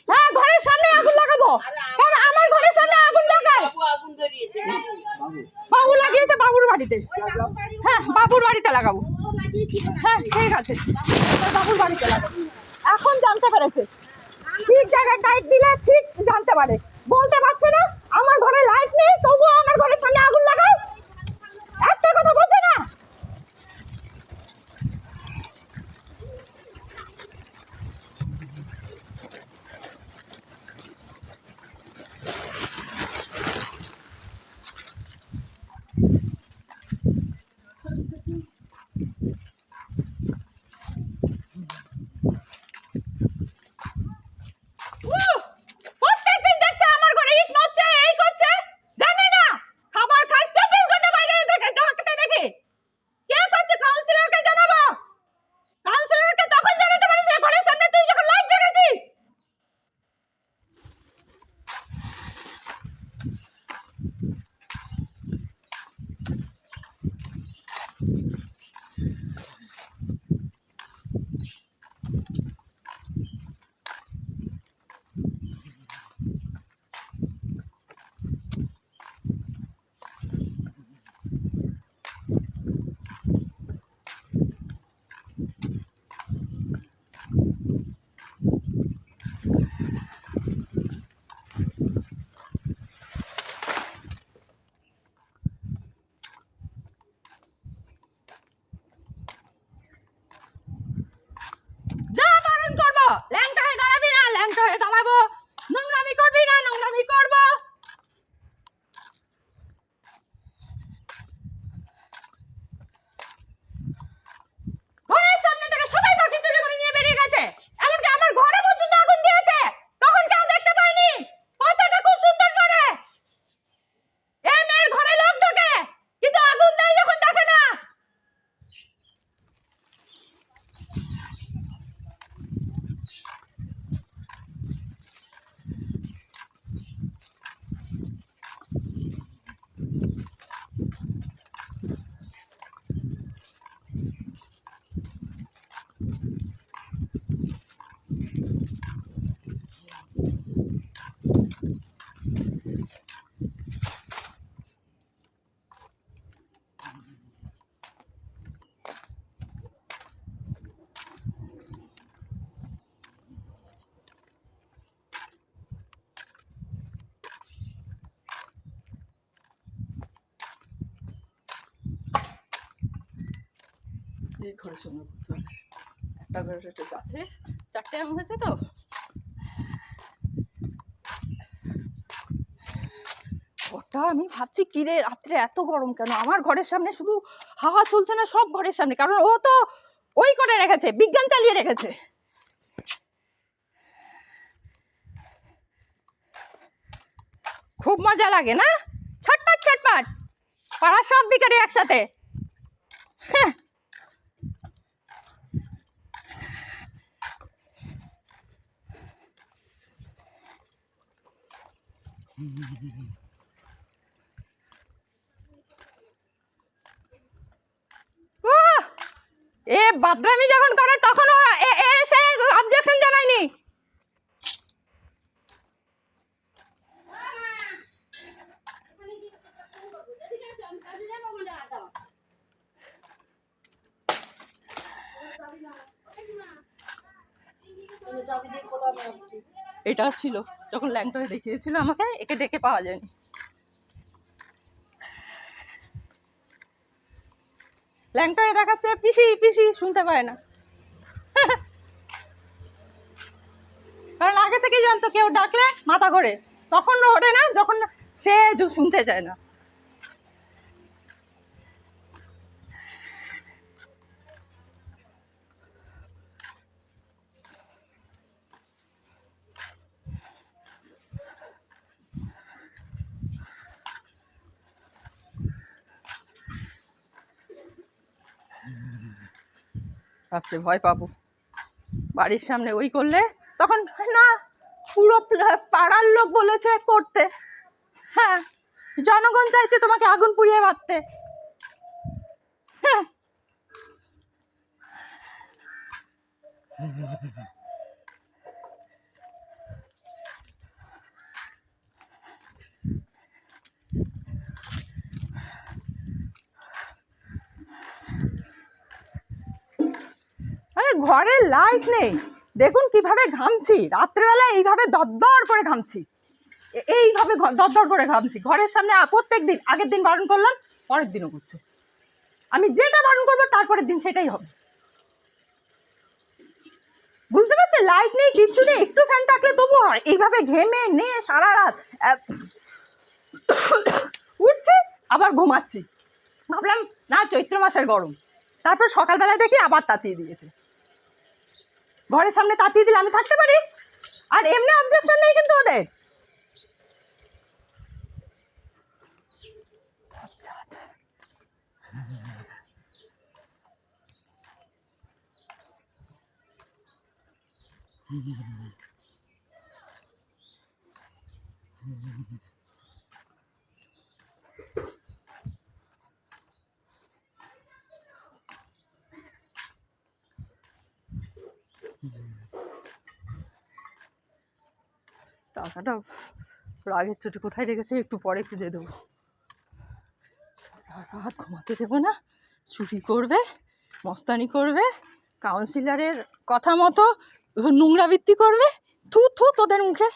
হ্যাঁ, ঘরের সামনে আগুন লাগাবো, কারণ আমার ঘরের সামনে আগুন লাগায়। বাবু লাগিয়েছে বাবুর বাড়িতে। হ্যাঁ, বাবুর বাড়িতে লাগাবো। হ্যাঁ ঠিক আছে, বাবুর বাড়িতে লাগাবো। এখন জানতে পেরেছে, ঠিক জায়গায় লাইট দিলে ঠিক জানতে পারে। বলতে পারছে না আমার ঘরে লাইট নেই, তবুও আমার ঘরের সামনে আগুন লাগায়। একটা কথা বলছে না। প্রত্যেকদিন দেখছে আমার ঘরে ইট মারছে, এই করছে, জানে না খাবার খাই 24 ঘন্টা বাইরে থেকে ডাকতে দেখি। কে করছে? কাউন্সিলরকে জানাবো। কাউন্সিলরকে তখন জানাতে পারিস না, ঘরের সামনে তুই যখন লাইট রেখেছিস। যা বারণ করবো, ল্যাংটা হয়ে দাঁড়াবি না, ল্যাংটা হয়ে দাঁড়াবো। নোংরামি করবি না, নোংরামি করবো। ঘরের সামনে থেকে সবাই বাকি চুরি করে নিয়ে বেরিয়ে গেছে, এমনকি আমার ঘরে পর্যন্ত আগুন দিয়েছে, তখন কেউ দেখতে পায়নি। কথাটা খুব সুন্দর করে এই মেয়ের ঘরে লোক ঢোকে, কিন্তু আগুন দেয় যখন দেখে না। এই ঘরের সঙ্গে একটা ঘরের একটা গাছে 4টে আম হয়েছে তো, ওটা আমি ভাবছি কিরে রাত্রে এত গরম কেন, আমার ঘরের সামনে শুধু হাওয়া চলছে না, সব ঘরের সামনে, কারণ ও তো ওই করে রেখেছে, বিজ্ঞান চালিয়ে রেখেছে। খুব মজা লাগে না, ছটপট ছটপট পাড়া সব বিকারে একসাথে। হ্যাঁ, এ বাদরামি যখন করে তখন ওরা এসে অবজেকশন জানায়নি। এটা ছিল যখন ল্যাংটা দেখিয়েছিল আমাকে, একে দেখে পাওয়া যায়নি। ল্যাংটা দেখাচ্ছে পিসি পিসি, শুনতে পায় না, কারণ আগে থেকেই জানতো কেউ ডাকলে মাথা ঘোরে, তখন ওঠে না যখন সে শুনতে চায় না। ভাবছে ভয় পাবো, বাড়ির সামনে ওই করলে তখন না, পুরো পাড়ার লোক বলেছে করতে। হ্যাঁ, জনগণ চাইছে তোমাকে আগুন পুড়িয়ে মারতে। ঘরে লাইট নেই, দেখুন কিভাবে ঘামছি, রাত্রেবেলা এইভাবে দরদর করে ঘামছি, এইভাবে দরদর করে ঘামছি। ঘরের সামনে প্রত্যেক দিন, আগের দিন বারণ করলাম, পরের দিনও করছে। আমি যেটা বারণ করবো তারপরের দিন সেটাই হবে, বুঝতে পারছেন? লাইট নেই, কিচ্ছু নেই, একটু ফ্যান থাকলে তবু হয়। এইভাবে ঘেমে নিয়ে সারা রাত উঠছে, আবার ঘুমাচ্ছি। ভাবলাম না, চৈত্র মাসের গরম। তারপর সকালবেলায় দেখি আবার তাতিয়ে দিয়েছে। ঘরের সামনে তাতিয়ে দিলে আমি থাকতে পারি? আর এমনি অবজেকশন নেই কিন্তু ওদের। টাকাটা রাগের চোটে কোথায় রেখেছে, একটু পরে খুঁজে দেবো। রাত ঘুমাতে দেবো না, চুরি করবে, মস্তানি করবে, কাউন্সিলরের কথা মতো নোংরাবৃত্তি করবে। থু থু তোদের মুখে।